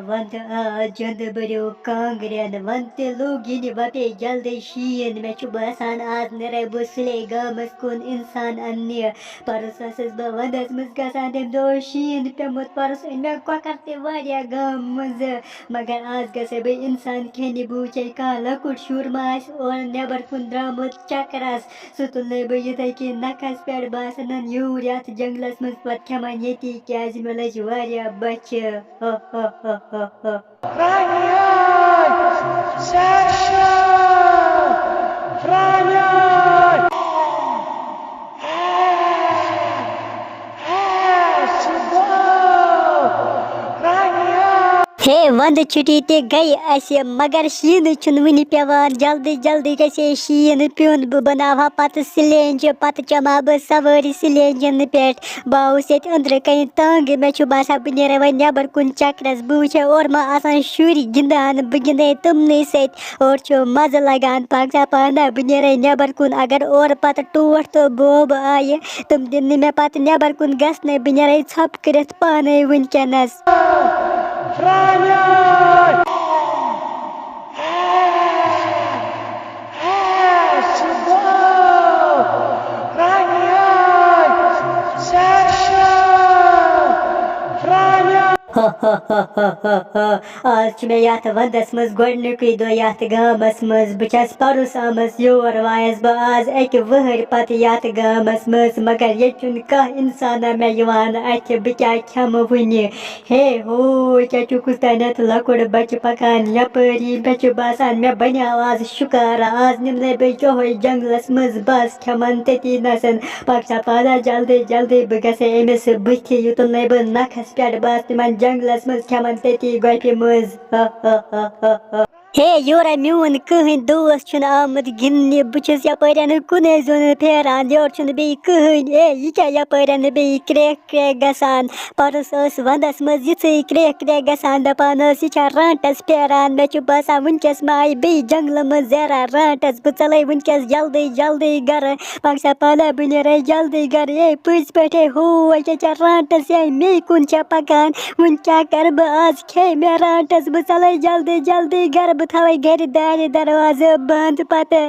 One जंद बरो कांग्रेन वंते login वपे जल्द शीन मे छु बसान आज नरे बुसले गामस कुन इंसान अन्य परसस ब वंदस मस गसान तम दो शीन पेमुत परस मे कोकरते वारिया गाम मज मगर आज गसे बे इंसान खेनि बूचे का लकुट शुर मास और नेबर कुन द्रामुत चक्रस सुतुल बे यतै कि नकस पेड़ बासनन यूर यात जंगलस मस पत खेमान येती क्याज मलज वारिया बच Вранье! Саша! Вранье! Сюда! Вранье! हे वंद छुट्टी ते गई असे मगर शीन छुन वनी पेवान जल्दी जल्दी गसे शीन प्यून ब बनावा पत सिलेंज पत चमा ब सवारी सिलेंजन पेट बाउ से अंदर कहीं तंग मे छु बासा बनेर व नेबर कुन चक्रस बुछे और मा आसान शुरी गिंदान बगिंदे तुमने से और छु मज लगान पागसा पाना बनेर नेबर कुन अगर और पत टोट तो बोब आये तुम दिन में पत नेबर कुन गसने बनेर छप करत पाने वनकनस Вранье! Сюда! Вранье! Саша! Вранье! आज मे यात वंदस मज गोडनुकु दो यात गामस मज बचस परुस आमस योर वायस ब आज एक वहर पत यात गामस मज मगर यचुन का इंसान मे यवान अथ बचा खम वुनि हे हो क्या चुकुस्तनत लकुड़ बच पकान यपरी बच बासान मे बन्याव आज शुकार आज निमने बे चोय जंगलस मज बस खमन तती नसन पक्षा पादा जल्दी जल्दी बगसे एमिस बुथि युतुल ब नखस पेड बास तिमन जंगलस मज खमन तती गोपि मज हे योरा म्यून कहन दोस्त छुन आमद गिन्ने बुचस यपरन कुने जोन फेरान योर छुन बे कहन ए ये क्या यपरन बे क्रेक क्रेक गसान परस अस वंदस मज यिसे क्रेक क्रेक गसान दपान सि छ रांटस फेरान मे छु बसा वुनकस माय बे जंगल मज जरा रांटस बचलै वुनकस जल्दी जल्दी गर पक्षा पाला बनेर जल्दी गर ए पुज पटे हो ये छ रांटस ए मे कुन छ पकान वुन क्या कर ब आज खे मे रांटस बचलै जल्दी जल्दी गर थवे घर दार दरवाजे बंद पते